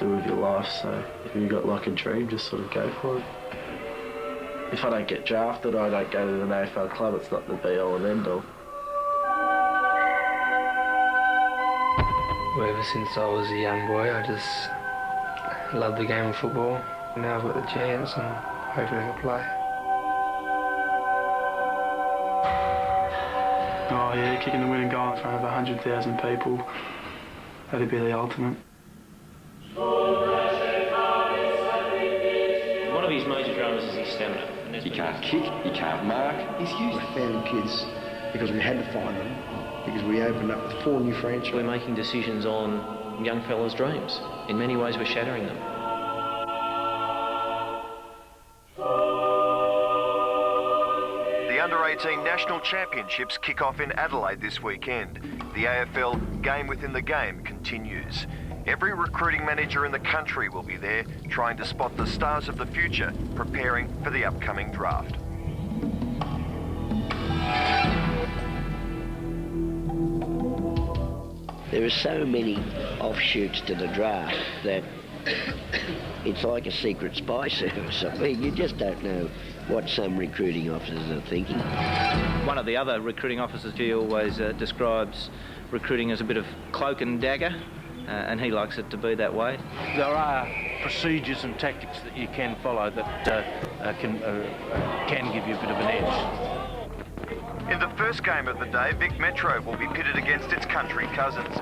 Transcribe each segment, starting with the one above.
do with your life, so if you've got like a dream, just sort of go for it. If I don't get drafted, I don't go to an AFL club, it's not the be-all and end-all. Well, ever since I was a young boy, I just loved the game of football. Now I've got the chance and hopefully I can play. Oh yeah, kicking the winning goal in front of 100,000 people, that'd be the ultimate. One of his major dramas is his stamina. You can't kick, you can't mark. He's used to found kids because we had to find them, because we opened up with 4 new franchises. We're making decisions on young fellas' dreams. In many ways, we're shattering them. The Under-18 National Championships kick off in Adelaide this weekend. The AFL Game Within the Game continues. Every recruiting manager in the country will be there, trying to spot the stars of the future, preparing for the upcoming draft. There are so many offshoots to the draft that it's like a secret spy service. I mean, you just don't know what some recruiting officers are thinking. One of the other recruiting officers, he always describes recruiting as a bit of cloak and dagger, and he likes it to be that way. There are procedures and tactics that you can follow that can give you a bit of an edge. In the first game of the day, Vic Metro will be pitted against its country cousins.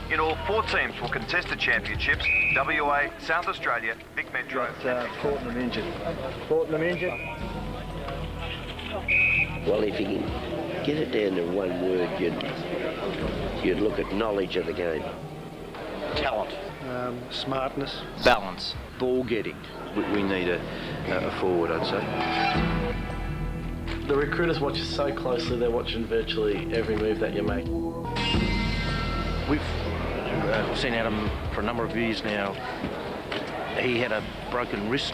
In all, 4 teams will contest the championships: WA, South Australia, Vic Metro. Fortnum injured. Fortnum injured. Well, if you can get it down to one word, you'd look at knowledge of the game. Talent. Smartness. Balance. Ball getting. We need a forward, I'd say. The recruiters watch you so closely, they're watching virtually every move that you make. We've seen Adam for a number of years now. He had a broken wrist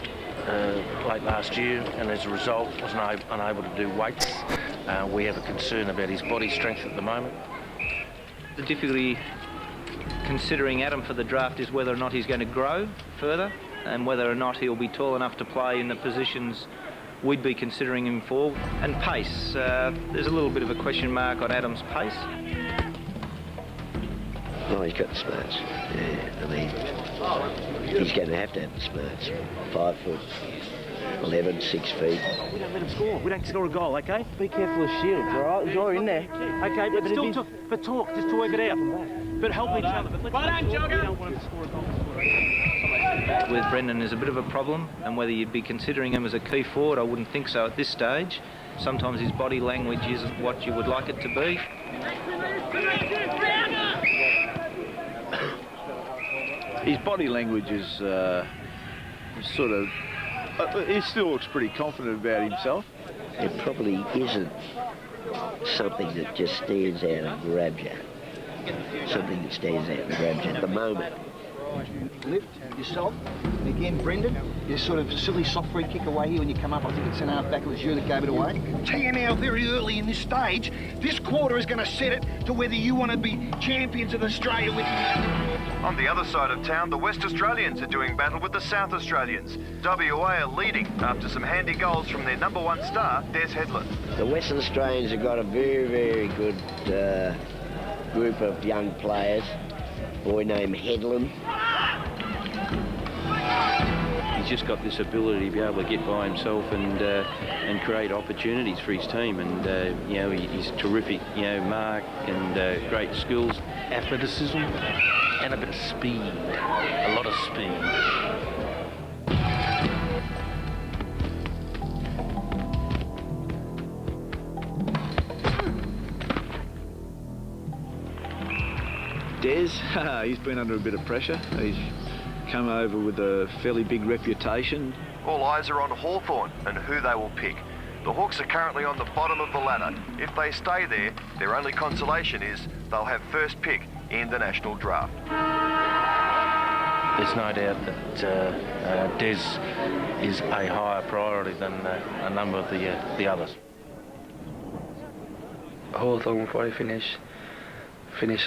late last year, and as a result was unable to do weights. We have a concern about his body strength at the moment. The difficulty considering Adam for the draft is whether or not he's going to grow further and whether or not he'll be tall enough to play in the positions we'd be considering him for. And pace. There's a little bit of a question mark on Adam's pace. Oh, he's got the smarts. Yeah, I mean, he's going to have the smarts. 5'11", 6 feet. We don't let him score. We don't score a goal, okay? Be careful of shields, all right? You're in there. Okay, but still talk, just to work it out. But help each other. But let's we don't want him to score a goal. With Brendon is a bit of a problem, and whether you'd be considering him as a key forward, I wouldn't think so at this stage. Sometimes his body language isn't what you would like it to be. His body language is sort of... he still looks pretty confident about himself. It probably isn't something that just stands out and grabs you. Something that stands out and grabs you at the moment. Lift yourself. And again, Brendon, you sort of silly soft free kick away here when you come up. I think it's an half back. It was you that gave it away. Tell you now, very early in this stage, this quarter is going to set it to whether you want to be champions of Australia with me. On the other side of town, the West Australians are doing battle with the South Australians. WA are leading after some handy goals from their #1 star, Des Headland. The Western Australians have got a very, very good group of young players. A boy named Headland. He's just got this ability to be able to get by himself and create opportunities for his team. And you know, he's terrific. You know, mark and great skills, Athleticism and a bit of speed. A lot of speed. Des, he's been under a bit of pressure. He's come over with a fairly big reputation. All eyes are on Hawthorn and who they will pick. The Hawks are currently on the bottom of the ladder. If they stay there, their only consolation is they'll have first pick in the national draft. There's no doubt that Des is a higher priority than a number of the others. Hawthorn will probably finish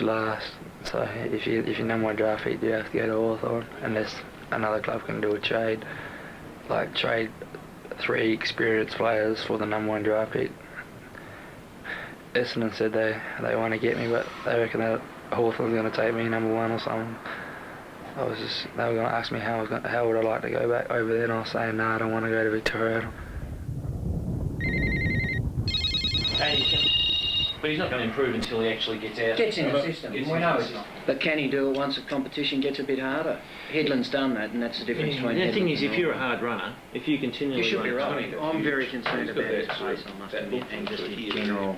last. So if you number one draft pick, you have to go to Hawthorn unless another club can do a trade, like trade 3 experienced players for the number one draft pick. Essendon said they want to get me, but they reckon that Hawthorn's going to take me number 1 or something. They were going to ask me how would I like to go back over there, and I was saying, no, I don't want to go to Victoria. But he's not going to improve until he actually gets out. Gets in the system. We know it's not. But can he do it once the competition gets a bit harder? Headland's done that, and that's the difference between The thing Headland is, if you're a hard runner, if you continually you should run be right. I'm very concerned about his pace, I must admit, and just his general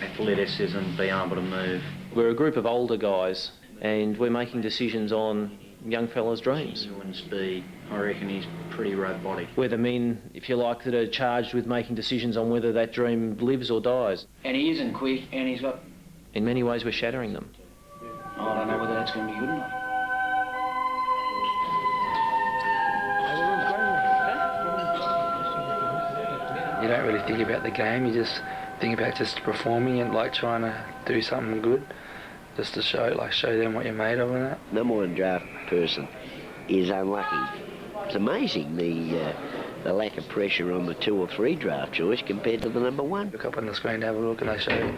athleticism, being able to move. We're a group of older guys, and we're making decisions on young fellas' dreams. And speed, I reckon he's pretty robotic. We're the men, if you like, that are charged with making decisions on whether that dream lives or dies. And he isn't quick, and he's got... In many ways, we're shattering them. I don't know whether that's going to be good enough. You don't really think about the game, you just think about just performing and like trying to do something good, just to show them what you're made of and that. Number one draft person is unlucky. It's amazing the lack of pressure on the 2 or 3 draft choice compared to the number 1. Look up on the screen to have a look and they show you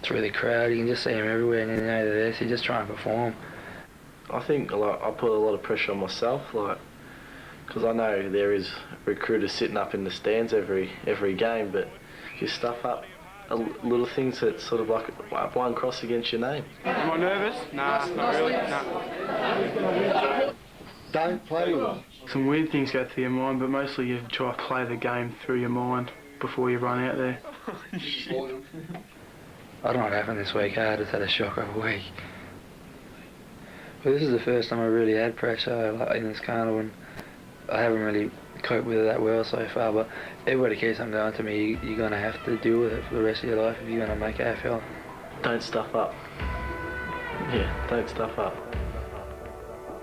through the crowd, you can just see them everywhere and you know they're there, so you just try and perform. I think I put a lot of pressure on myself, because I know there is recruiters sitting up in the stands every game, but if you stuff up little things that sort of like one cross against your name. Am I nervous? Nah, not really. Nah. Don't play with them. Some weird things go through your mind, but mostly you try to play the game through your mind before you run out there. I don't know what happened this week. I just had a shock of a week. But this is the first time I really had pressure in this carnival, and I haven't really coped with it that well so far, but everybody keeps on going to me, you're going to have to deal with it for the rest of your life if you're going to make AFL. Don't stuff up. Yeah, don't stuff up.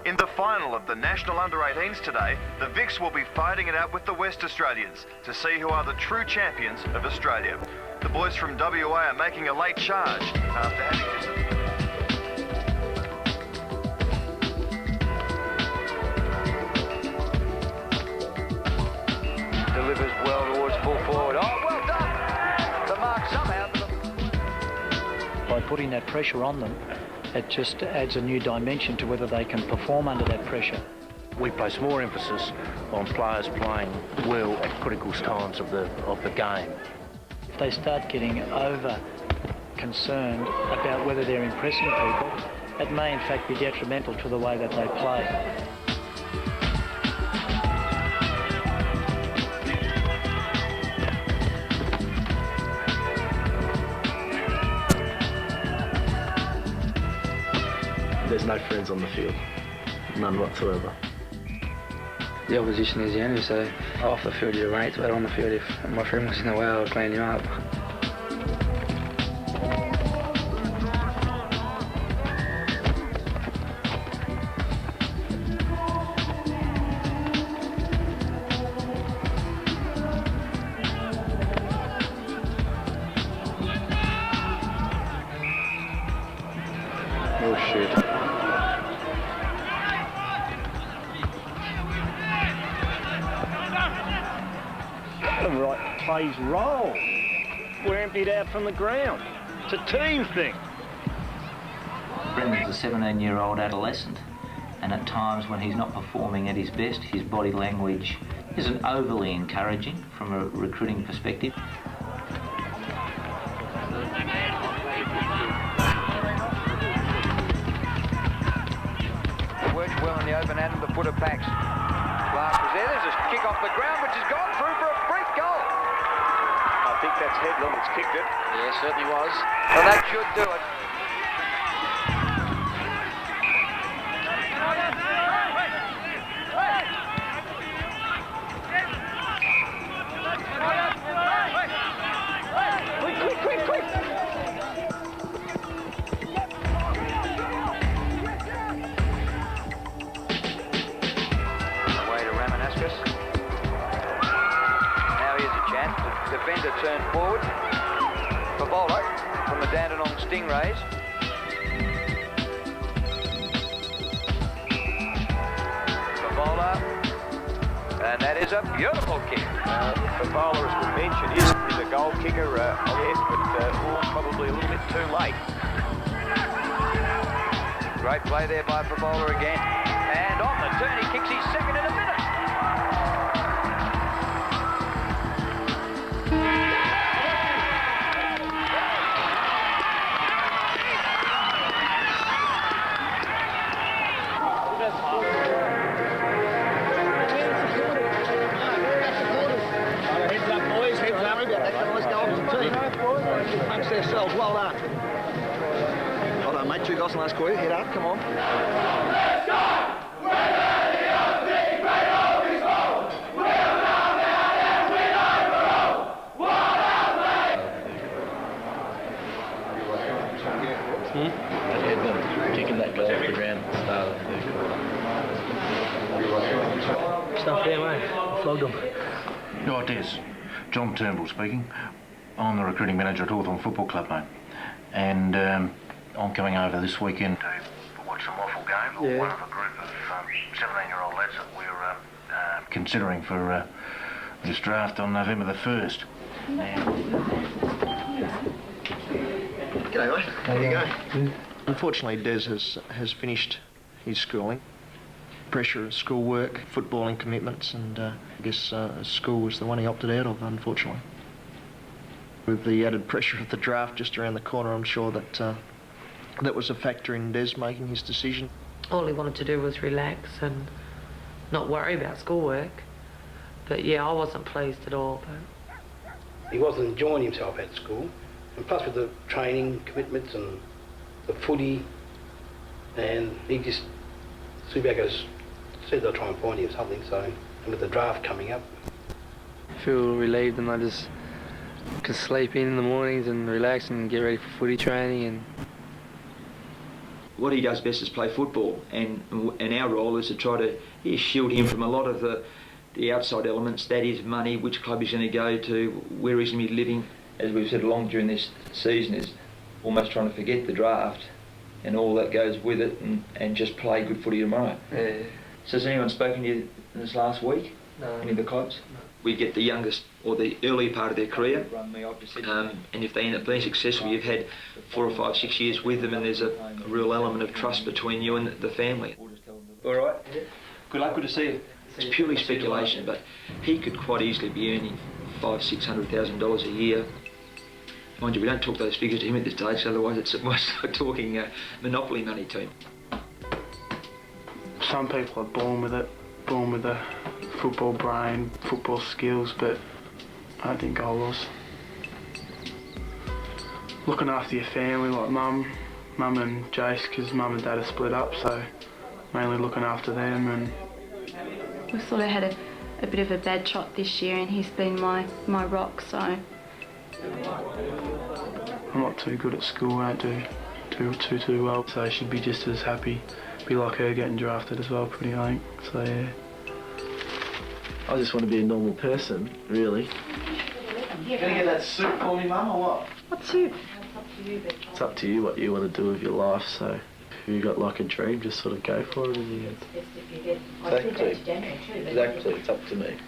In the final of the National Under-18s today, the Vics will be fighting it out with the West Australians to see who are the true champions of Australia. The boys from WA are making a late charge after having visited. Delivers well towards full forward. Oh, well done! The mark somehow. By putting that pressure on them, it just adds a new dimension to whether they can perform under that pressure. We place more emphasis on players playing well at critical times of the game. If they start getting over concerned about whether they're impressing people, it may in fact be detrimental to the way that they play. There's no friends on the field, none whatsoever. The opposition is the enemy, so off the field you're mates, but on the field if my friend was in the way I would clean him up. Oh shit. Right, plays roll. We're emptied out from the ground. It's a team thing. Brendon's a 17-year-old adolescent, and at times when he's not performing at his best, his body language isn't overly encouraging from a recruiting perspective. Works well in the open hand, the footer backs. Last was there. There's a kick off the ground, which has gone through for a freak goal. I think that's Headland that's kicked it. Yeah, certainly was. So that should do it. Quick! Away to Ramanauskas. Now here's a chance. The defender turned forward. Fevola from the Dandenong Stingrays. Fevola. And that is a beautiful kick. Fevola, as we mentioned, is a goal kicker, yes, but probably a little bit too late. Great play there by Fevola again. And on the turn, he kicks his second in a minute. Heads up, boys, heads up. Let's go off the team. Amongst themselves, well done. Well done, mate. 2 goals in the last quarter. Head up, come on. Let's go! Headland kicking that goal off the ground at the start of the Stuff there, mate. Flogged them. Oh, Des. John Turnbull speaking. I'm the recruiting manager at Hawthorn Football Club, mate. And I'm coming over this weekend to watch some waffle games, or one of a group of 17-year-old lads that we're considering for this draft on November the 1st. G'day, mate. How you going? Unfortunately, Des has finished his schooling. Pressure of schoolwork, footballing commitments, and I guess school was the one he opted out of, unfortunately. With the added pressure of the draft just around the corner, I'm sure that that was a factor in Des making his decision. All he wanted to do was relax and not worry about schoolwork. But yeah, I wasn't pleased at all. But he wasn't enjoying himself at school, and plus with the training commitments and the footy, and he just Subiaco's said they'll try and find him something. So, and with the draft coming up, I feel relieved, and I just can sleep in the mornings and relax and get ready for footy training. And what he does best is play football, and our role is to try to shield him from a lot of the outside elements, that is money, which club he's going to go to, where he's going to be living. As we've said along during this season, is almost trying to forget the draft and all that goes with it, and just play good footy tomorrow. Yeah. So has anyone spoken to you this last week? No. Any of the clubs? No. We get the youngest or the early part of their career, and if they end up being successful, you've had 4 or 5, 6 years with them, and there's a real element of trust between you and the family. All right. Good luck. Good to see you. It's purely speculation, but he could quite easily be earning $500,000-600,000 a year. Mind you, we don't talk those figures to him at this stage, otherwise it's almost like talking monopoly money to him. Some people are born with it, born with a football brain, football skills, but I don't think I was. Looking after your family, like mum and Jace, because mum and dad are split up, so mainly looking after them. And we sort of had a bit of a bad trot this year, and he's been my rock, so. I'm not too good at school, I don't do too well, so I should be just as happy, be like her getting drafted as well, pretty late, so yeah. I just want to be a normal person, really. Gonna get that soup for me, Mum, or what? What soup? It's up to you what you want to do with your life, so if you got like a dream, just sort of go for it in the end. Exactly, it's up to me.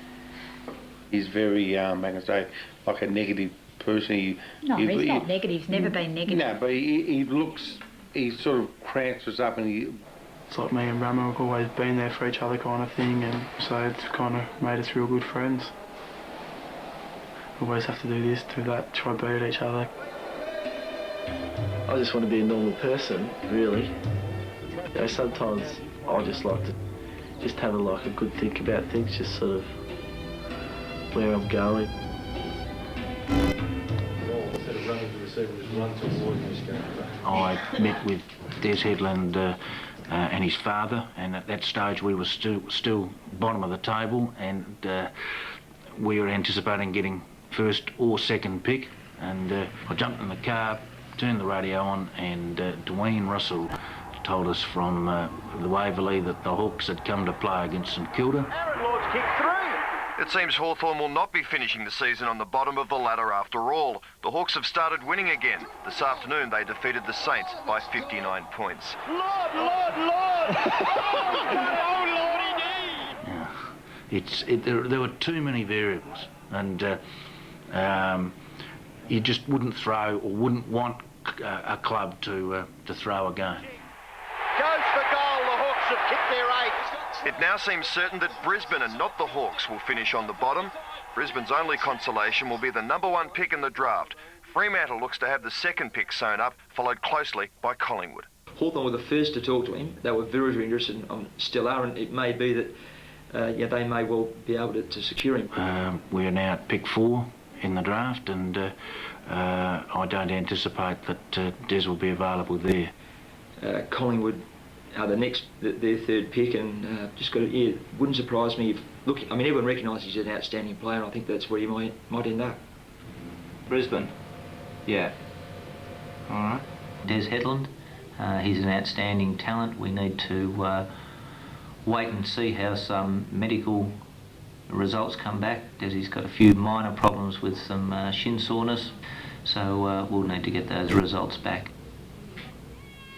He's very, I can say, like a negative person. He's not negative, he's never been negative. No, but he sort of cramps us up, and it's like me and Ramo have always been there for each other kind of thing, and so it's kind of made us real good friends. Always have to do this, do that, try to beat each other. I just want to be a normal person, really. You know, sometimes I just like to just have a good think about things, just sort of where I'm going. I met with Des Headland and his father, and at that stage we were still bottom of the table, and we were anticipating getting first or second pick. And I jumped in the car, turned the radio on, and Dwayne Russell told us from the Waverley that the Hawks had come to play against St Kilda. It seems Hawthorn will not be finishing the season on the bottom of the ladder after all. The Hawks have started winning again. This afternoon they defeated the Saints by 59 points. Lord! Oh, Lordy D! There were too many variables, and you just wouldn't throw or wouldn't want a club to throw again. Goes for goal. The Hawks have kicked their 8. It now seems certain that Brisbane and not the Hawks will finish on the bottom. Brisbane's only consolation will be the #1 pick in the draft. Fremantle looks to have the 2nd pick sewn up, followed closely by Collingwood. Hawthorn were the first to talk to him. They were very, very interested, and still are, and it may be that they may well be able to secure him. We are now at pick 4 in the draft, and I don't anticipate that Des will be available there. Collingwood are their 3rd pick, and wouldn't surprise me if everyone recognises he's an outstanding player, and I think that's where he might end up. Brisbane. Yeah. All right. Des Headland. He's an outstanding talent. We need to wait and see how some medical results come back. Desi's got a few minor problems with some shin soreness, so we'll need to get those results back.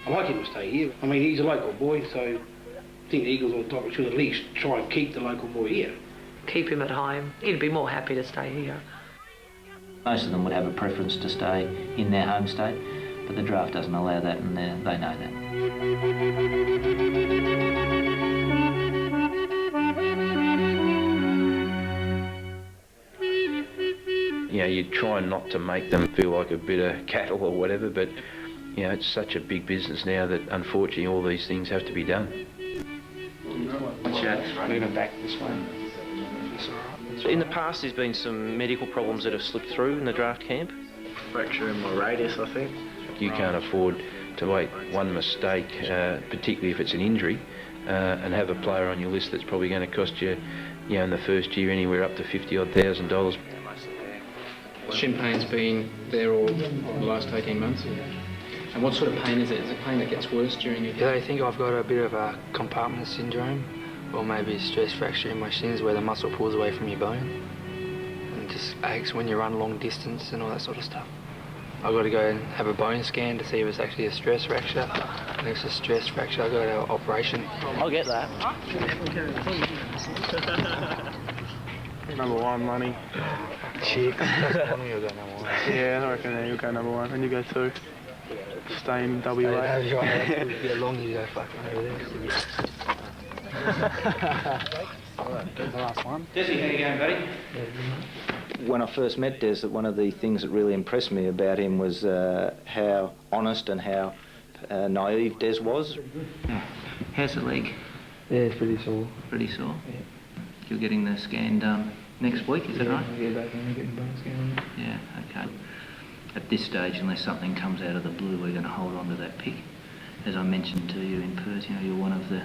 I like him to stay here. I mean, he's a local boy, so I think the Eagles or Tigers should at least try and keep the local boy here. Keep him at home. He'd be more happy to stay here. Most of them would have a preference to stay in their home state, but the draft doesn't allow that, and they know that. You try not to make them feel like a bit of cattle or whatever, but it's such a big business now that unfortunately all these things have to be done. Moving back this way. In the past, there's been some medical problems that have slipped through in the draft camp. Fracture in my radius, I think. You can't afford to make one mistake, particularly if it's an injury, and have a player on your list that's probably going to cost you, in the first year anywhere up to $50,000. Shin pain's been there all the last 18 months. And what sort of pain is it? Is it pain that gets worse during your... I think I've got a bit of a compartment syndrome, or maybe stress fracture in my shins where the muscle pulls away from your bone and just aches when you run long distance and all that sort of stuff. I've got to go and have a bone scan to see if it's actually a stress fracture. And if it's a stress fracture, I've got to have an operation. I'll get that. #1 money. Shit. Yeah, I reckon you'll go #1 and you go 2. Stay in WA. Get long, you go fucking over there. The last one. Desi, how you going, buddy? When I first met Des, one of the things that really impressed me about him was how honest and how naive Des was. How's the leg? Yeah, it's pretty sore. Pretty sore? Yeah. You're getting the scan done next week, is that right? Yeah, back and getting bone scan. Yeah, okay. At this stage, unless something comes out of the blue, we're going to hold on to that pick. As I mentioned to you in Perth, you're one of the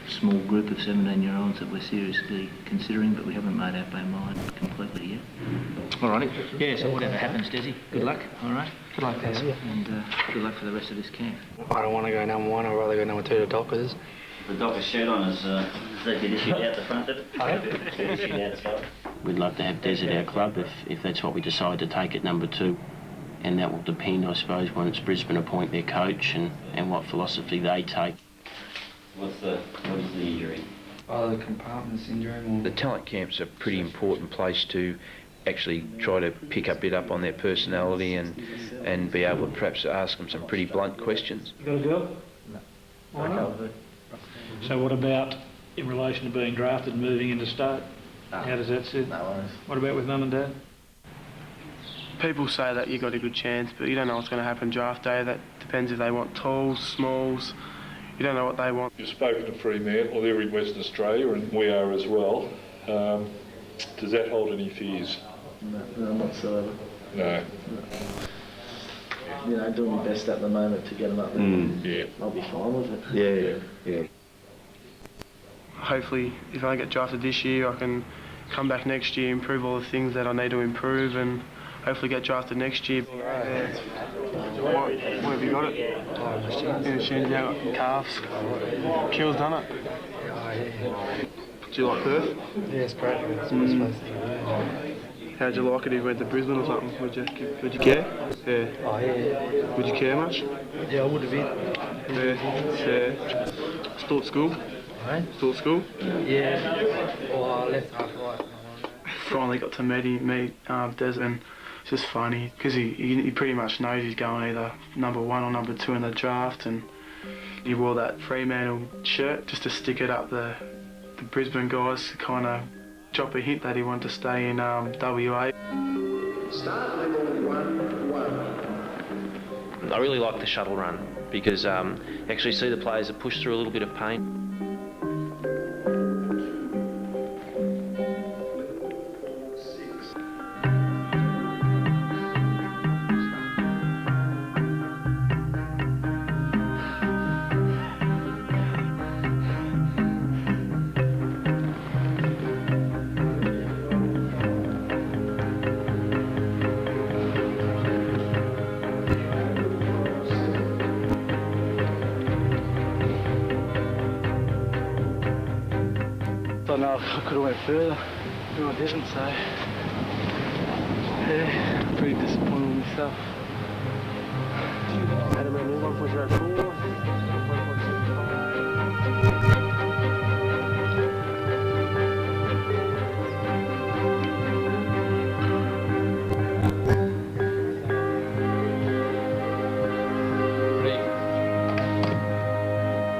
small group of 17-year-olds that we're seriously considering, but we haven't made up our mind completely yet. All righty. Yeah, so whatever happens, Desi, good luck, all right? Good luck, Des. And good luck for the rest of this camp. I don't want to go #1, I'd rather go #2 to Dockers. The Dockers shirt on is that get issued out the front of it? Get issued outside. We'd love to have Des at our club if that's what we decide to take at #2. And that will depend, I suppose, when it's Brisbane appoint their coach and what philosophy they take. What is the injury? The compartment syndrome. The talent camp's a pretty important place to actually try to pick a bit up on their personality and be able to perhaps ask them some pretty blunt questions. You got a girl? No. So what about in relation to being drafted and moving into state? How does that sit? No worries. What about with Mum and Dad? People say that you got a good chance, but you don't know what's going to happen draft day. That depends if they want talls, smalls. You don't know what they want. You've spoken to Fremantle, they're in Western Australia, and we are as well. Does that hold any fears? No, not whatsoever. No. Doing my best at the moment to get them up there. Yeah. I'll be fine with it. Yeah. Hopefully, if I get drafted this year, I can come back next year, improve all the things that I need to improve, and hopefully get drafted next year. What have you got it? In the shin, now calves. Kill's done it. Do you like Perth? Yeah, it's great. How'd you like it if you went to Brisbane or something? Would you care? Yeah. Oh, yeah. Would you care much? Yeah, I would have been. Yeah. Still at school? Right? Still at school? Yeah. Well, I left half right. Finally got to meet Des, and it's just funny because he pretty much knows he's going either number 1 or number 2 in the draft, and he wore that Fremantle shirt just to stick it up the Brisbane guys to kind of drop a hint that he wanted to stay in WA. Start level 1-1. I really like the shuttle run because you actually see the players that push through a little bit of pain. I know I could have went further, but I didn't, so yeah, pretty disappointed with myself. Adam and 1.04.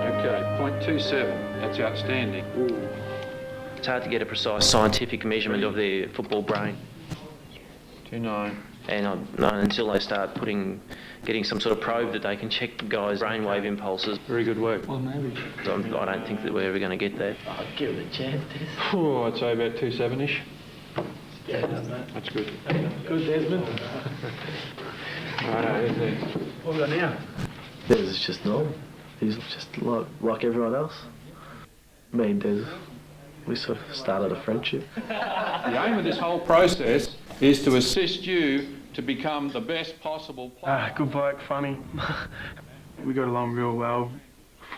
Okay, 0.27. That's outstanding. It's hard to get a precise scientific measurement of their football brain. 2.9. And until they start getting some sort of probe that they can check the guy's brainwave impulses. Very good work. Well, maybe. I don't think that we're ever going to get there. I'll give it a chance, Des. Oh, I'd say about 2.7-ish. Yeah, mate. That's good. Good, Desmond. Righto, there's What have we got now? Des is just normal. He's just like everyone else. Me and Des, we sort of started a friendship. The aim of this whole process is to assist you to become the best possible player. Good bloke, funny. We got along real well,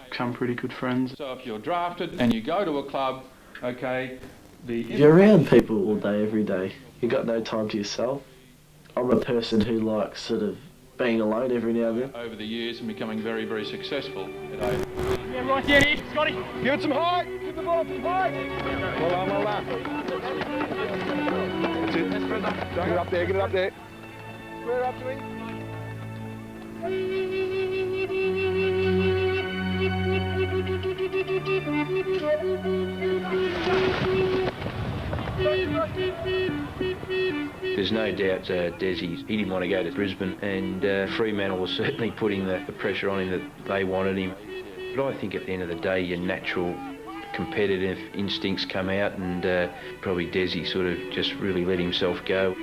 become pretty good friends. So if you're drafted and you go to a club, okay, You're around people all day, every day. You got no time to yourself. I'm a person who likes sort of being alone every now and then. Over the years and becoming very, very successful at AFL. Yeah, right there, here, Scotty. Give it some height. Give the ball some height. Well done, well done. That's it. Get it up there, get it up there. Square up to him. There's no doubt Desi, he didn't want to go to Brisbane, and Fremantle was certainly putting the pressure on him that they wanted him. But I think at the end of the day, your natural competitive instincts come out, and probably Desi sort of just really let himself go.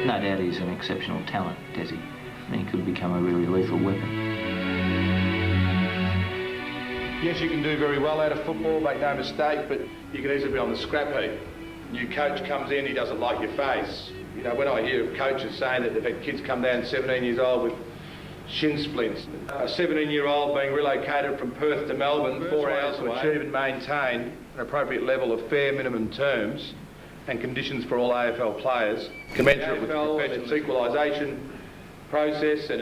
No doubt he's an exceptional talent, Desi. And he could become a really lethal weapon. Yes, you can do very well out of football, make no mistake, but you can easily be on the scrap heap. New coach comes in, he doesn't like your face. You know, when I hear of coaches saying that they've had kids come down 17 years old with shin splints, a 17-year-old being relocated from Perth to Melbourne 4 hours to achieve and maintain an appropriate level of fair minimum terms and conditions for all AFL players, commensurate with the profession's equalisation process and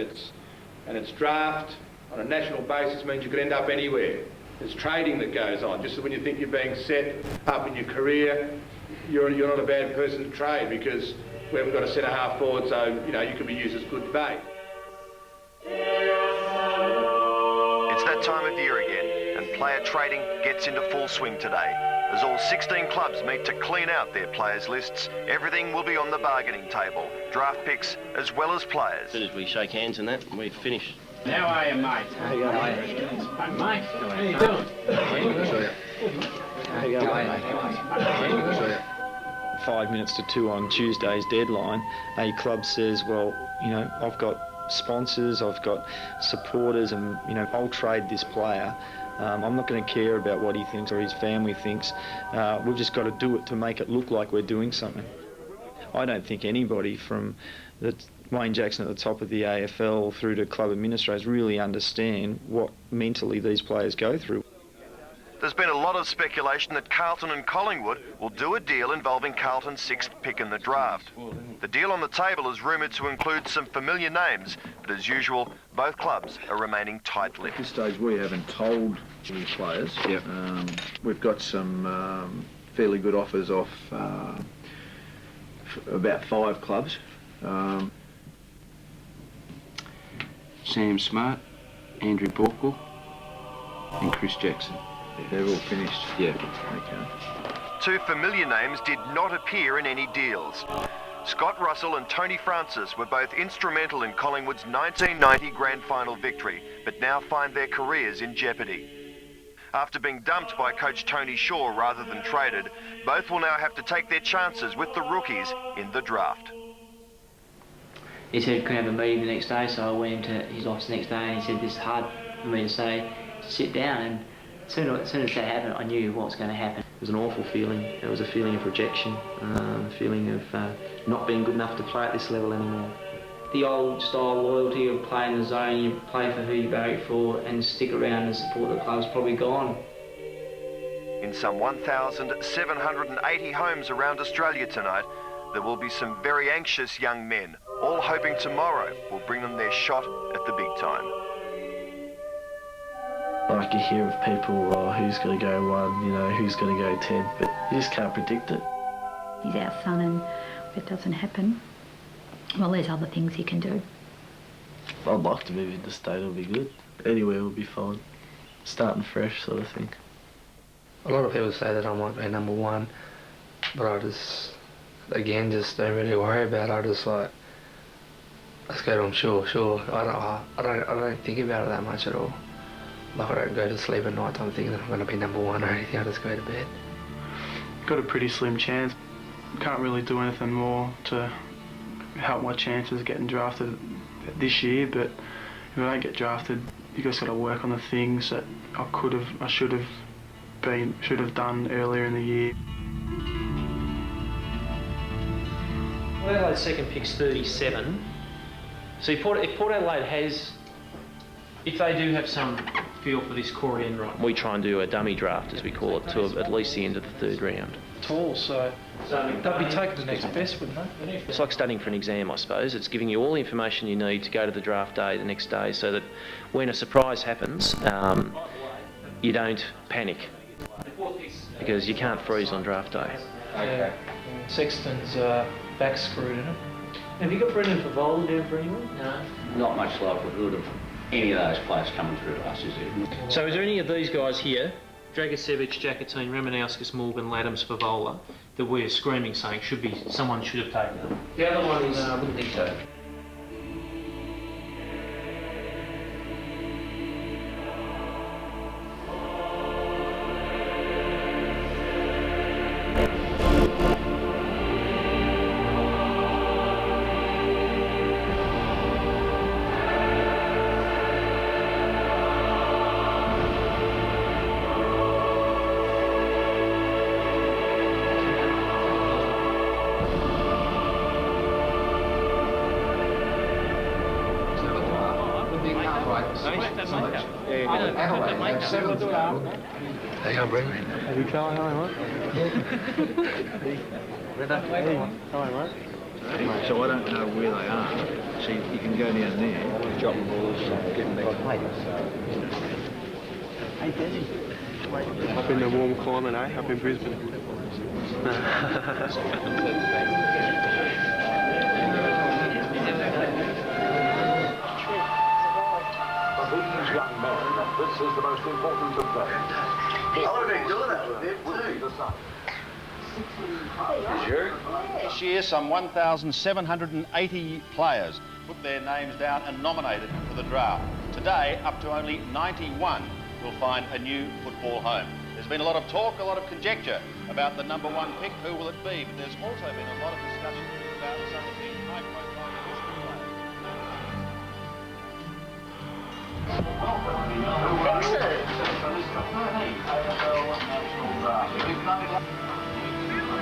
its draft on a national basis means you could end up anywhere. There's trading that goes on. Just when you think you're being set up in your career, you're not a bad person to trade because we haven't got a centre half forward, so you know you could be used as good bait. It's that time of year again, and player trading gets into full swing today. As all 16 clubs meet to clean out their players' lists, everything will be on the bargaining table. Draft picks as well as players. As soon as we shake hands and that, we're finished. How are you, mate? How you going, mate? Hey, mate. How you doing? How you going, mate? 5 minutes to 2 on Tuesday's deadline, a club says, well, you know, I've got sponsors, I've got supporters, and, you know, I'll trade this player. I'm not going to care about what he thinks or his family thinks. We've just got to do it to make it look like we're doing something. I don't think anybody from Wayne Jackson at the top of the AFL through to club administrators really understand what mentally these players go through. There's been a lot of speculation that Carlton and Collingwood will do a deal involving Carlton's 6th pick in the draft. The deal on the table is rumoured to include some familiar names, but as usual, both clubs are remaining tight-lipped. At this stage, we haven't told any players. Yep. We've got some fairly good offers off about 5 clubs. Sam Smart, Andrew Borkle, and Chris Jackson. They're all finished. Yeah. Okay. 2 familiar names did not appear in any deals. Scott Russell and Tony Francis were both instrumental in Collingwood's 1990 grand final victory, but now find their careers in jeopardy. After being dumped by coach Tony Shaw rather than traded, both will now have to take their chances with the rookies in the draft. He said, can I have a meeting the next day? So I went into his office the next day and he said, this is hard for me to say, sit down. And as soon as that happened, I knew what was going to happen. It was an awful feeling. It was a feeling of rejection, a feeling of not being good enough to play at this level anymore. The old style loyalty of playing the zone, you play for who you barrack for and stick around and support the club's probably gone. In some 1,780 homes around Australia tonight, there will be some very anxious young men, all hoping tomorrow will bring them their shot at the big time. Like you hear of people, who's going to go 1, you know, who's going to go 10, but you just can't predict it. He's our son, and if it doesn't happen, well, there's other things he can do. I'd like to move into state, it'll be good. Anywhere will be fine. Starting fresh sort of thing. A lot of people say that I might be number 1, but I just, again, just don't really worry about it. I just like, let's go to him, sure. I don't think about it that much at all. Like I don't go to sleep at night time thinking that I'm going to be number 1 or anything. I just go to bed. Got a pretty slim chance. Can't really do anything more to help my chances of getting drafted this year, but if I don't get drafted, you just got to work on the things that I should have done earlier in the year. Port Adelaide's second pick's 37. So if Port Adelaide has, if they do have some feel for this core end right, we try and do a dummy draft, as we call it, to at least the end of the 3rd round. tall, so they'll be taking the next best, wouldn't they? It's like studying for an exam, I suppose. It's giving you all the information you need to go to the draft day the next day, so that when a surprise happens, you don't panic, because you can't freeze on draft day. Okay. Sexton's back screwed in it. Have you got Brendon Fevola down for anyone? No. Not much likelihood of any of those players coming through to us, is there? So is there any of these guys here, Dragicevic, Jacatine, Ramanauskas, Morgan, Laddams, Fevola, that we're screaming saying someone should have taken them? The other one is, I wouldn't think so. How you going, Brendon? Have you tried? Hello, mate. Mate, so I don't know where they are. So you can go down there, drop the balls, get them back. Hey, Desi. Up in the warm climate, eh? Up in Brisbane. This is the most important of them. I would have been doing that with him too. Sure. This year, some 1,780 players put their names down and nominated for the draft. Today, up to only 91 will find a new football home. There's been a lot of talk, a lot of conjecture about the number 1 pick. Who will it be? But there's also been a lot of discussion about some of the high-profile history players.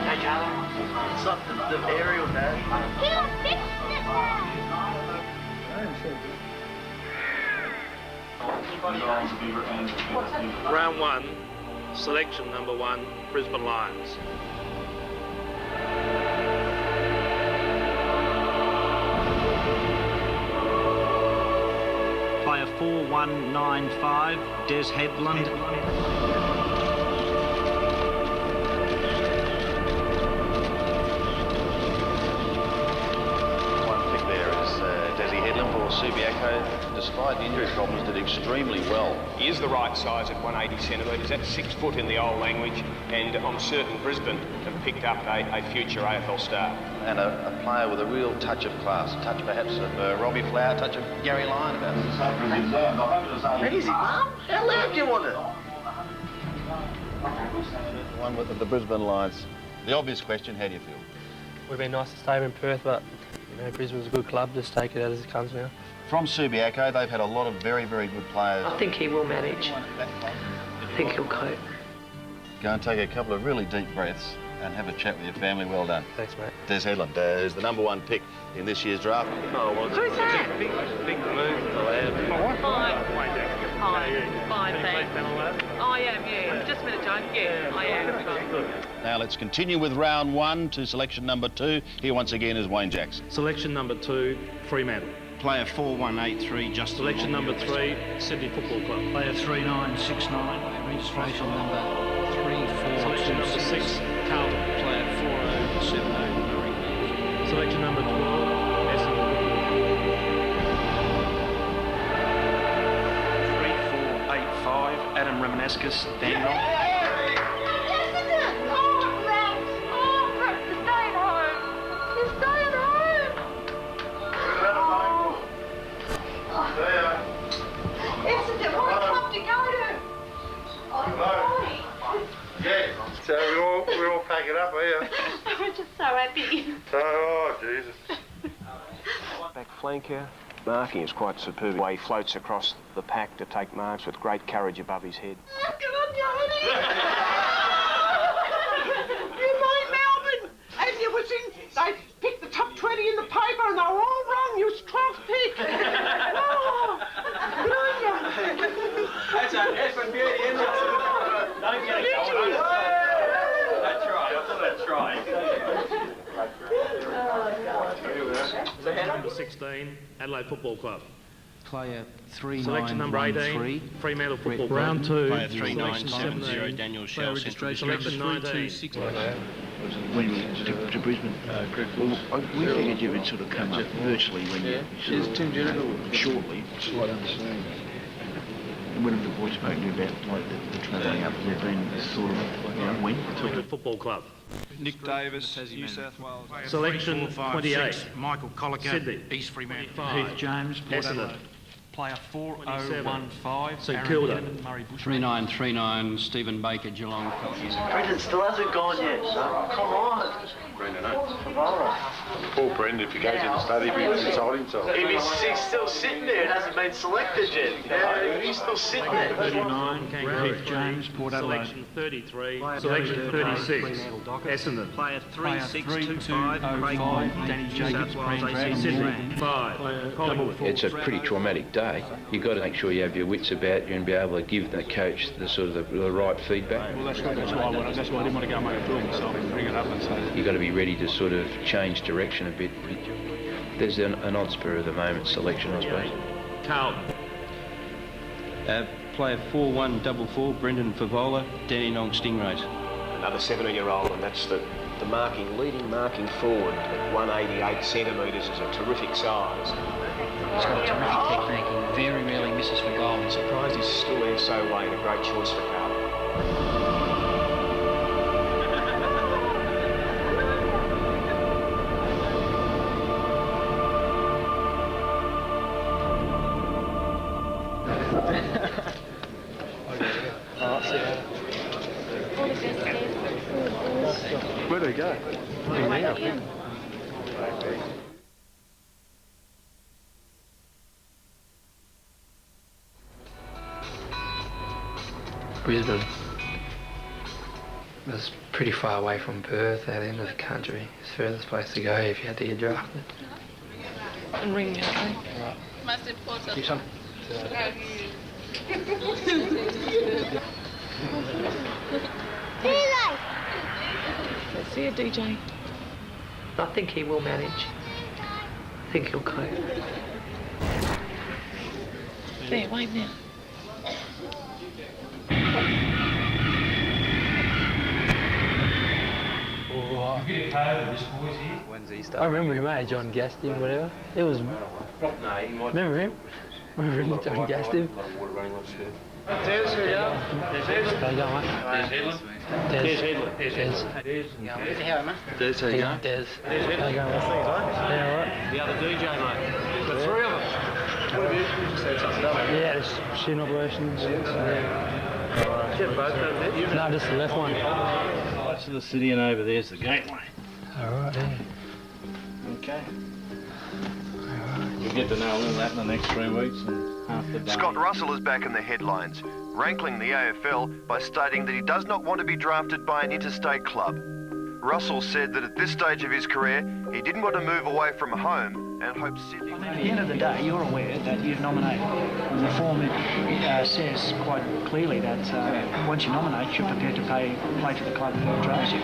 Hey, Alan. It's like the aerial dash. Round 1, Selection number 1, Brisbane Lions. Player 4195, Headland. Headland for Subiaco, despite the injury problems, did extremely well. He is the right size at 180 centimetres. That's 6 foot in the old language, and I'm certain Brisbane have picked up a future AFL star. And a player with a real touch of class, a touch perhaps of Robbie Flower, a touch of Gary Lyon about it. Where is it, Mum? How loud do you want it? One with the Brisbane Lions. The obvious question, how do you feel? We've been nice to stay in Perth, but Brisbane's a good club. Just take it out as it comes now. From Subiaco, they've had a lot of very, very good players. I think he will manage. I think he'll cope. Go and take a couple of really deep breaths and have a chat with your family. Well done. Thanks, mate. Des Headland is the number 1 pick in this year's draft. Oh, well, who's that? Big move, the lad. Fine, thanks. I am, yeah. Just a minute, Joe. Yeah, I am. Now let's continue with round 1 to selection number 2. Here once again is Wayne Jackson. Selection number 2, Fremantle. Player 4183, Justin. Selection number 3, Sydney Football Club. Player 3969, registration number 3426. Selection number 6, Carlton. Player 4078. Selection number 12, Essendon. 3485, Adam Ramanauskas, Brendon. So we're all packing up here. We're just so happy. Oh, Jesus. Back flanker. Marking is quite superb. The way he floats across the pack to take marks with great courage above his head. Good on you, honey. You know Melbourne. And you was in, they picked the top 20 in the paper and they were all wrong. You was 12th pick. Oh, good on you. That's a beauty, isn't it? Don't get it going. That's right, I thought I'd try. Selection number 16, Adelaide Football Club. Player 3913. Selection number 18, Fremantle Football Club. Round 2. Player Selection 3970, Daniel Shell. Selection 19. When to Brisbane, we figured you would sort of come up virtually when you shortly, slight understanding. And when the boys spoke to you about like the travelling up, they've been sort of when? Football Club. Nick Davis, New South Wales. Selection 28, Michael Colligan, Sydney. East Fremantle. 5. Heath James, Port Essendon. Adelaide. Player 4015, St Kilda. 3939, Stephen Baker, Geelong. Brendon still hasn't gone yet, so come on. Brendon, Fevola. Poor Brendon, if he goes in the study, he's inside himself. He's still sitting there, it hasn't been selected yet. Yeah, he's still sitting there. 39, Heath James, Port Adelaide. Selection 33, Selection 36, Essendon. Player 3625, Craig Lloyd, Danny Jacobs, Sydney. 5, Collingwood. It's a pretty traumatic day. You've got to make sure you have your wits about you and be able to give the coach the sort of the right feedback. Well, that's why I didn't want to go make a film, so I bring it up and say. You've got to be ready to sort of change direction a bit. There's an odd spirit of the moment selection, I suppose. Carlton. Player 4144, Brendan Fevola, Dandenong Stingrays. Another 17-year-old, and that's the leading marking forward at 188 centimetres is a terrific size. He's got a terrific technique. He very rarely misses for goal. I'm surprised he's still there so late. A great choice for Carlton. Where do we go? Brisbane was pretty far away from Perth at the end of the country. It's the furthest place to go if you had to get drafted. And ring me up, eh? Right. Most important. Keep some. See you, DJ. I think he will manage. I think he'll cope. There, wave now. When's he start? I remember him, mate. John gassed him, whatever. It was. Remember him? Remember him? John gassed him. Des, who you go? How you going, mate? Des Headland. Des. How, mate? Des, how you going? Des. How you going? Yeah, all right. The other DJ, mate. The three of them. What have you just had something done? Yeah, just shin operations. Did you have both over there? No, just the left one. That's the city and over there's the gateway. All right, yeah. Okay. You'll get to know a little that in the next 3 weeks and half the day. Scott Russell is back in the headlines, rankling the AFL by stating that he does not want to be drafted by an interstate club. Russell said that at this stage of his career, he didn't want to move away from home and hopes Sydney... At the end of the day, you're aware that you've nominated. The form says quite clearly that once you nominate, you're prepared to play for the club that drafts you.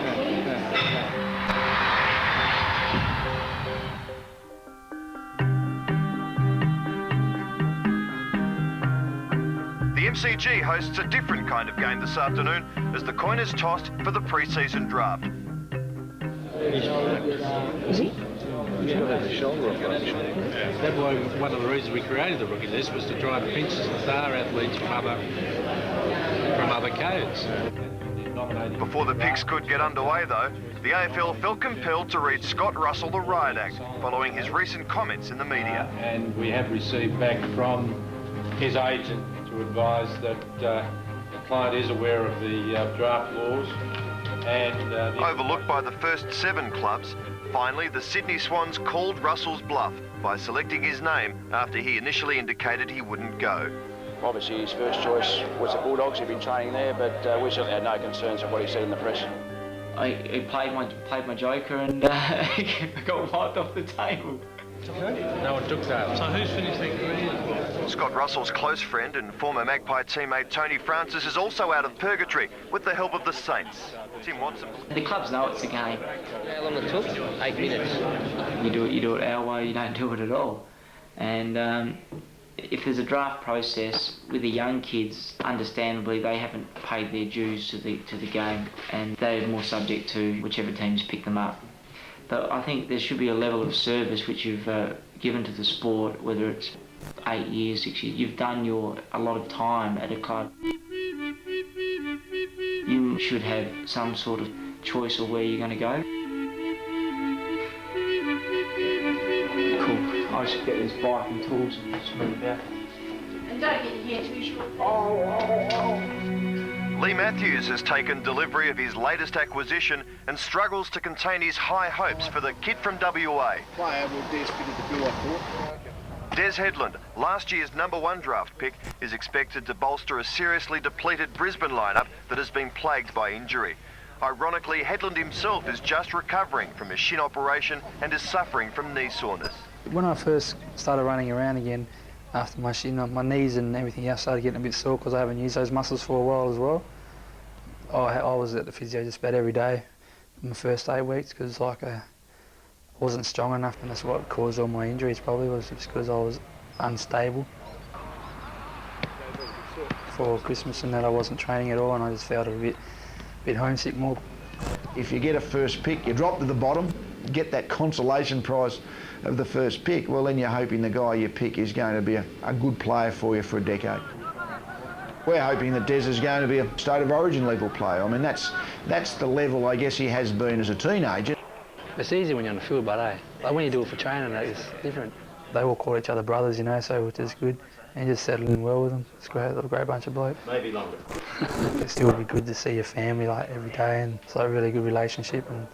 The MCG hosts a different kind of game this afternoon as the coin is tossed for the pre-season draft. Is he? He's got a shoulder operation. That's why one of the reasons we created the rookie list was to try and pinch the star athletes from other codes. Before the picks could get underway though, the AFL felt compelled to read Scott Russell the riot act following his recent comments in the media. And we have received back from his agent to advise that the client is aware of the draft laws and... Overlooked by the first 7 clubs, finally the Sydney Swans called Russell's bluff by selecting his name after he initially indicated he wouldn't go. Obviously his first choice was the Bulldogs. He'd been training there, but we certainly had no concerns with what he said in the press. I played my joker and I got wiped off the table. No one took that. So who's finished their career? Scott Russell's close friend and former Magpie teammate Tony Francis is also out of purgatory with the help of the Saints. Tim Watson. The clubs know it's a game. How long it took? 8 minutes. You do it our way, you don't do it at all. And if there's a draft process with the young kids, understandably they haven't paid their dues to the game and they're more subject to whichever teams pick them up. But I think there should be a level of service which you've given to the sport, whether it's 8 years, 6 years. You've done a lot of time at a club. You should have some sort of choice of where you're going to go. Cool. I should get this bike and tools and sprint about. And don't get your hair too short. Lee Matthews has taken delivery of his latest acquisition and struggles to contain his high hopes for the kid from WA. Player will Des fitted the bill, I thought. Des Headland, last year's #1 draft pick, is expected to bolster a seriously depleted Brisbane lineup that has been plagued by injury. Ironically, Headland himself is just recovering from a shin operation and is suffering from knee soreness. When I first started running around again, after my shin, my knees and everything else started getting a bit sore because I haven't used those muscles for a while as well. I was at the physio just about every day in the first 8 weeks because I wasn't strong enough, and that's what caused all my injuries probably, was just because I was unstable. For Christmas and that I wasn't training at all and I just felt a bit homesick more. If you get a first pick, you drop to the bottom, get that consolation prize of the first pick, well then you're hoping the guy you pick is going to be a good player for you for a decade. We're hoping that Des is going to be a State of Origin level player. I mean, that's the level I guess he has been as a teenager. It's easy when you're on the field, but like when you do it for training, it's different. They all call each other brothers, you know, so which is good. And you just settle in well with them. It's great, a great bunch of blokes. Maybe longer. It still would be good to see your family like every day, and it's like a really good relationship. And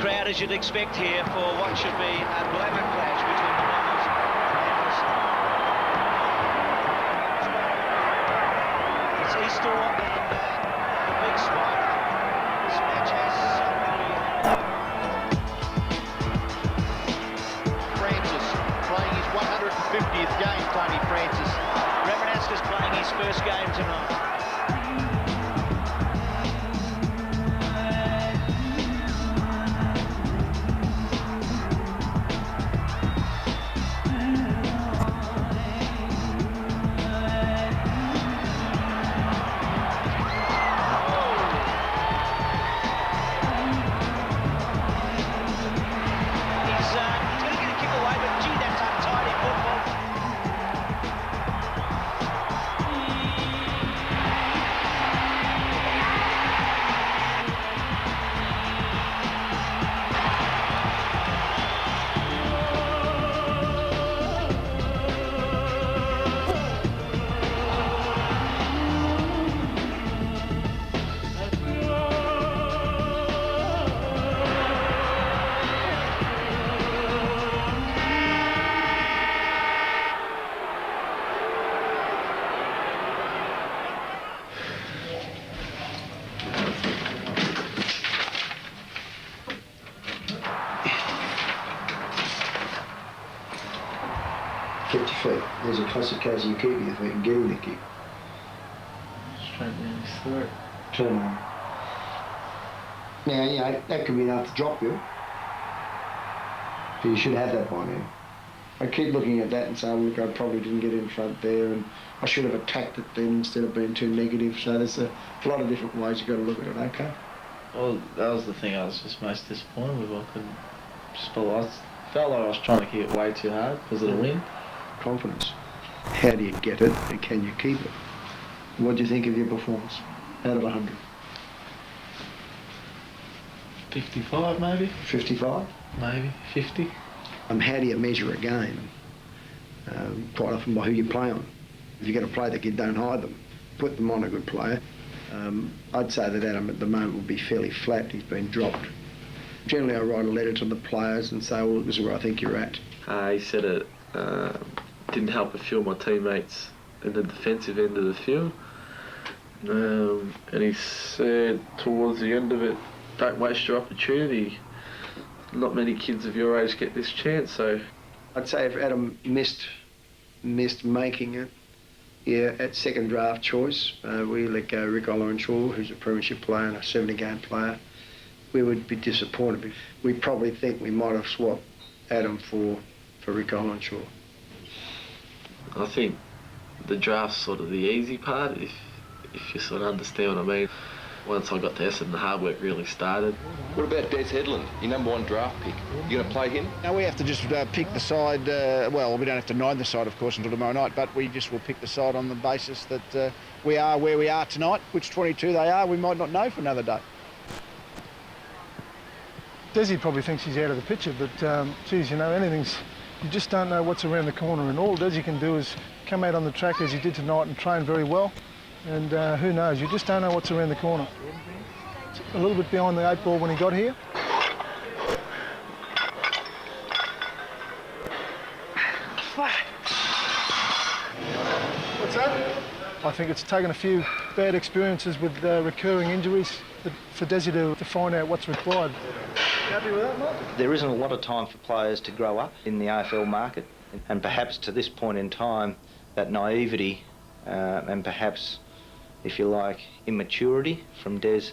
crowd as you'd expect here for what should be a glamour clash between the Bombers and the It's Easter and the big spider. This match has Francis playing his 150th game, Tony Francis. Ramanauskas playing his first game tonight. Kept your feet. There's a classic case of you keeping your feet and getting the kick. Straight down his throat. Turn on. Now, you know, that could be enough to drop you. So you should have that by now. I keep looking at that and saying, look, I probably didn't get in front there and I should have attacked it then instead of being too negative. So there's a lot of different ways you've got to look at it, okay? Well, that was the thing I was just most disappointed with. I couldn't just felt like I was trying to kick it way too hard because of the wind. Confidence. How do you get it and can you keep it? What do you think of your performance out of 100? 55 maybe? 55? Maybe 50. How do you measure a game? Quite often by who you play on. If you've got a player that you don't hide them, put them on a good player. I'd say that Adam at the moment will be fairly flat. He's been dropped. Generally I write a letter to the players and say, well, this is where I think you're at. He said it didn't help a few of my teammates in the defensive end of the field. And he said towards the end of it, don't waste your opportunity. Not many kids of your age get this chance, so... I'd say if Adam missed making it, yeah, at second draft choice, we let go Rick Ollerenshaw, who's a premiership player and a 70-game player. We would be disappointed. We probably think we might have swapped Adam for Rick Ollerenshaw. I think the draft's sort of the easy part, if you sort of understand what I mean. Once I got to Essendon, the hard work really started. What about Des Headland, your #1 draft pick? You going to play him? Now we have to just pick the side, well, we don't have to know the side, of course, until tomorrow night, but we just will pick the side on the basis that we are where we are tonight. Which 22 they are, we might not know for another day. Desi probably thinks he's out of the picture, but, geez, you know, you just don't know what's around the corner, and all Desi can do is come out on the track as he did tonight and train very well. And who knows, you just don't know what's around the corner. A little bit behind the 8 ball when he got here. What's that? I think it's taken a few bad experiences with recurring injuries for Desi to find out what's required. You happy with that, Mark? There isn't a lot of time for players to grow up in the AFL market, and perhaps to this point in time, that naivety and perhaps, if you like, immaturity from Des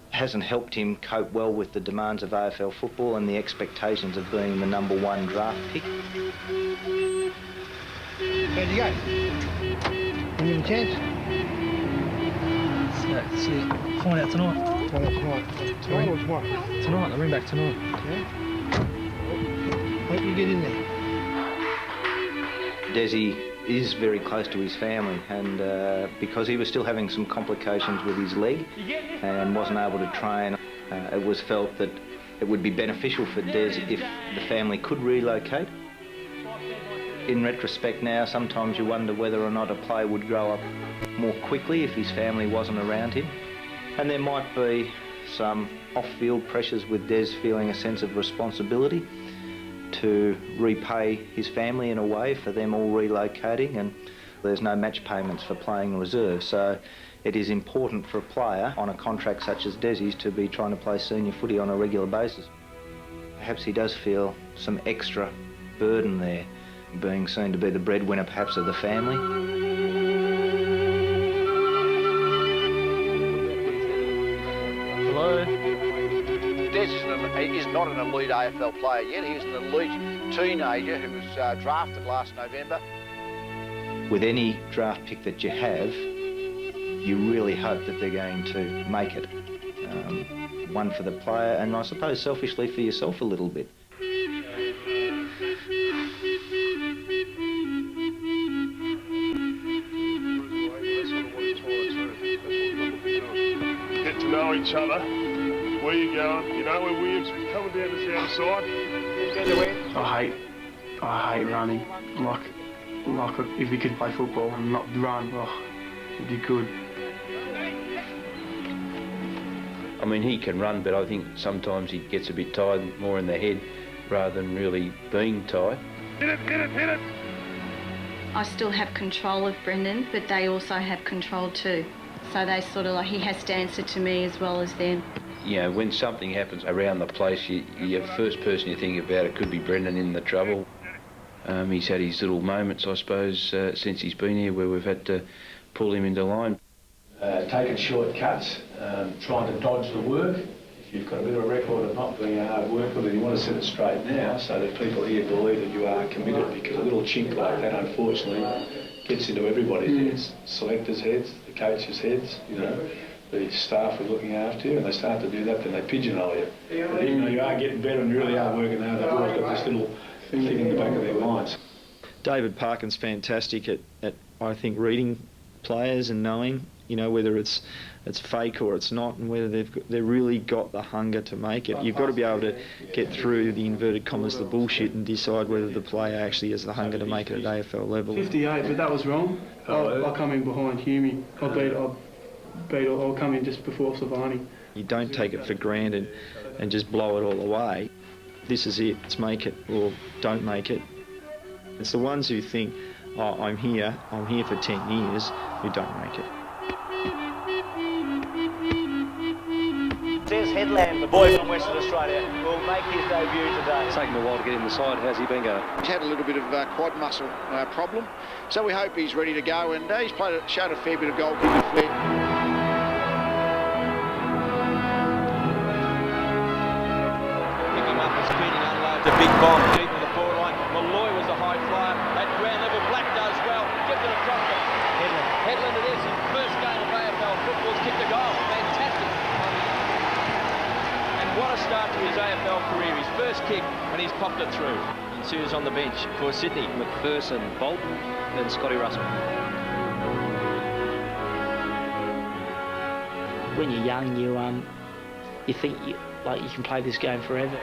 hasn't helped him cope well with the demands of AFL football and the expectations of being the #1 draft pick. How'd you go? Give him a chance? See, find out tonight. Find out tonight. Tonight or tomorrow? Tonight, I'll ring back tonight. Yeah? Hope you get in there. Desi is very close to his family, and because he was still having some complications with his leg and wasn't able to train, it was felt that it would be beneficial for Des if the family could relocate. In retrospect now, sometimes you wonder whether or not a player would grow up more quickly if his family wasn't around him. And there might be some off-field pressures with Des feeling a sense of responsibility to repay his family in a way for them all relocating, and there's no match payments for playing reserve. So it is important for a player on a contract such as Desi's to be trying to play senior footy on a regular basis. Perhaps he does feel some extra burden there, being seen to be the breadwinner perhaps of the family. Hello? Des is not an elite AFL player yet. He is an elite teenager who was drafted last November. With any draft pick that you have, you really hope that they're going to make it. One for the player, and I suppose selfishly for yourself a little bit. Get to know each other. Where you going? You know where we're coming down this outside. I hate running. Like if we could play football and not run, it'd be good. I mean, he can run, but I think sometimes he gets a bit tired more in the head rather than really being tired. Hit it, hit it, hit it! I still have control of Brendon, but they also have control too. So they sort of he has to answer to me as well as them. You know, when something happens around the place, the first person you think about it could be Brendon in the trouble. He's had his little moments, I suppose, since he's been here where we've had to pull him into line. Taking shortcuts, trying to dodge the work. If you've got a bit of a record of not being a hard worker, then you want to set it straight now so that people here believe that you are committed, because a little chink like that, unfortunately, gets into everybody's heads. Selectors' heads, the coaches' heads, you know, the staff are looking after you, and they start to do that, then they pigeonhole you. But even though you are getting better and you really are working hard, they've always got this little thing in the back of their minds. David Parkin's fantastic at I think, reading players and knowing, you know, whether it's fake or it's not, and whether they've really got the hunger to make it. You've got to be able to get through the inverted commas, the bullshit, and decide whether the player actually has the hunger to make it at AFL level. 58, but that was wrong. I'll come in behind Hume. I'll come in just before Savani. You don't take it for granted and just blow it all away. This is it. Let's make it or don't make it. It's the ones who think, oh, I'm here for 10 years, who don't make it. There's Headland, the boy from Western Australia, will make his debut today. It's taken a while to get in the side. How's he been going? He's had a little bit of quad muscle problem, so we hope he's ready to go, and he's shown a fair bit of goalkeeping flair. The big bomb deep in the forward line. Malloy was a high flyer. At ground level, Black does well. Gives it across to Headland. Headland it is. His first game of AFL football's kicked a goal. Fantastic. And what a start to his AFL career. His first kick, and he's popped it through. And Sue's on the bench for Sydney. McPherson, Bolton, then Scotty Russell. When you're young, you think you can play this game forever.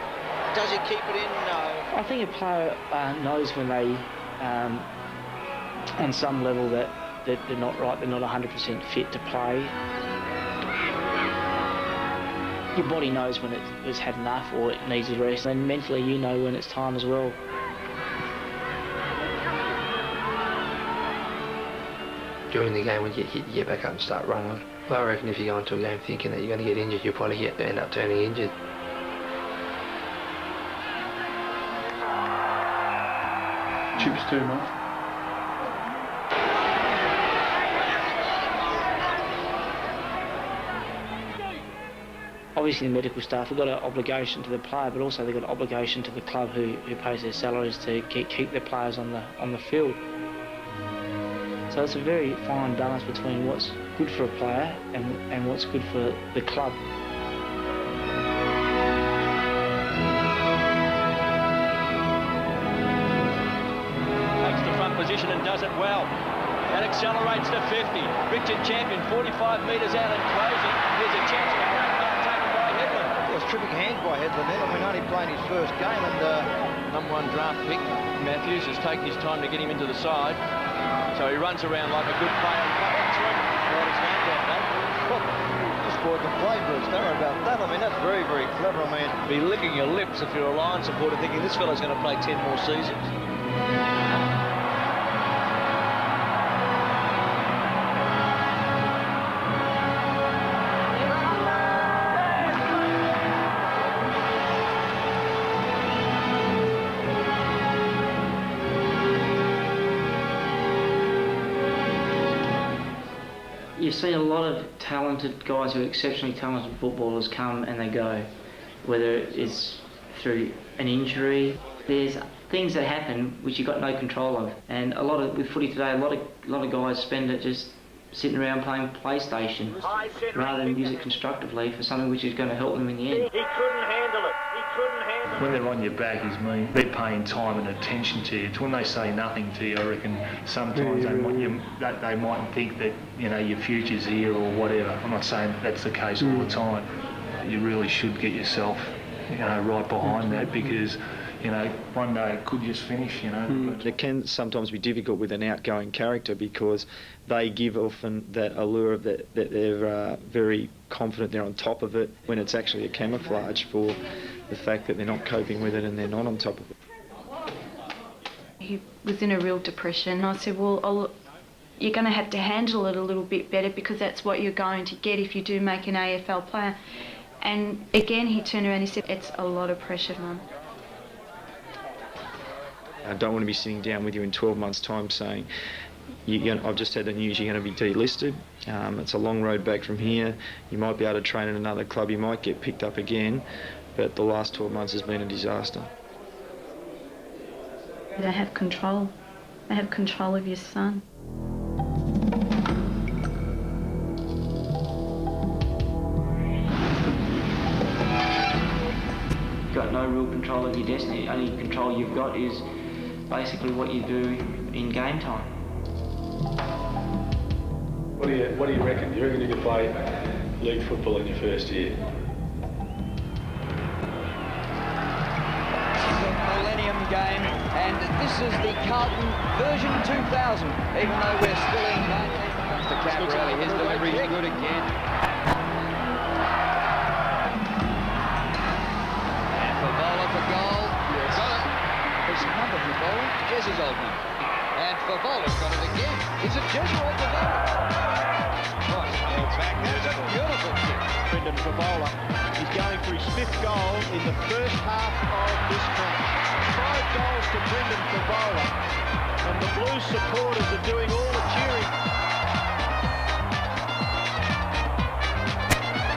Does he keep it in? No. I think a player knows when they, on some level, that they're not right, they're not 100% fit to play. Your body knows when it's had enough or it needs a rest, and mentally you know when it's time as well. During the game when you get back up and start running, well, I reckon if you go into a game thinking that you're going to get injured, you'll probably end up turning injured. Chips too much. Obviously the medical staff have got an obligation to the player, but also they've got an obligation to the club who pays their salaries to keep their players on the field. So it's a very fine balance between what's good for a player and what's good for the club. Position and does it well. And accelerates to 50. Richard Champion 45 metres out and closing. Here's a chance for a great mark taken by Headland. It was tripping hands by Headland then. I mean, only playing his first game, and #1 draft pick Matthews has taken his time to get him into the side. So he runs around like a good player and comes through. What his hand down, mate. just spoiled the play, Bruce. Don't worry about that. I mean, that's very, very clever. I mean, be licking your lips if you're a Lions supporter thinking this fellow's going to play 10 more seasons. You see a lot of talented guys who are exceptionally talented footballers come and they go, whether it's through an injury. There's things that happen which you've got no control of, and a lot of with footy today, a lot of guys spend it just sitting around playing PlayStation rather than use it constructively for something which is going to help them in the end. He couldn't handle it. When they're on your back is mean they're paying time and attention to you. It's when they say nothing to you, I reckon sometimes they might think that, you know, your future's here or whatever. I'm not saying that's the case all the time. You really should get yourself, you know, right behind that, because, you know, one day it could just finish, you know. It can sometimes be difficult with an outgoing character because they give often that allure of that they're very confident they're on top of it, when it's actually a camouflage for the fact that they're not coping with it and they're not on top of it. He was in a real depression. I said, well, you're going to have to handle it a little bit better, because that's what you're going to get if you do make an AFL player. And again, he turned around and he said, it's a lot of pressure, Mum. I don't want to be sitting down with you in 12 months' time saying, I've just had the news you're going to be delisted. It's a long road back from here. You might be able to train at another club. You might get picked up again. But the last 12 months has been a disaster. They have control. They have control of your son. You've got no real control of your destiny. The only control you've got is basically what you do in game time. What do you reckon? Do you reckon you could play league football in your first year? Game, and this is the Carlton version 2000, even though we're still in the Camberelli. His delivery is good again. And Fevola for goal. Got it. His number, Fevola. Jez's old number. And Fevola's got it again. Is it Jez or Fevola? Right, back. There's a beautiful kick. Brendon Fevola. He's going for his 5th goal in the first half of this match. 5 goals to Brendon Fevola, and the Blues supporters are doing all the cheering.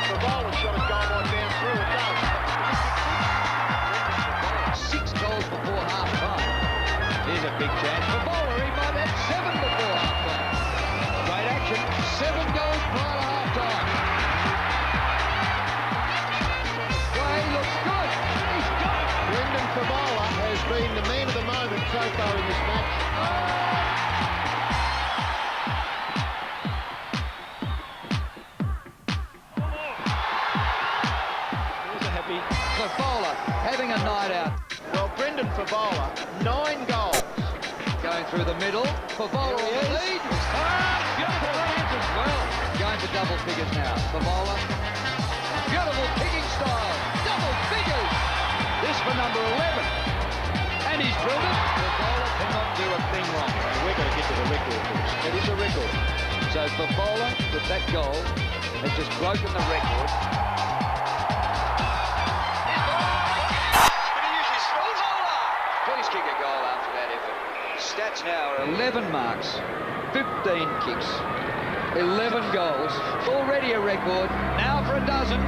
Fevola shot a goal right down through, it does. 6 goals before half-time. Here's a big chance. Fevola, he might have 7 before half-time. Great action. 7 goals prior to half-time. Well, he looks good. He's got it. Brendon Fevola has been the man of the moment so far in this match. Here's a happy Fevola having a night out. Well, Brendon Fevola, 9 goals. Going through the middle. Fevola on the lead. Beautiful hands as well. Going for double figures now. Fevola. Beautiful kicking style. Double figures. This for number 11. And he's drilled it. Fevola cannot do a thing wrong. We're going to get to the record. It is a record. So Fevola, with that goal, has just broken the record. Please kick a goal after that effort. Stats now are 11 marks, 15 kicks, 11 goals. Already a record. Now for a dozen.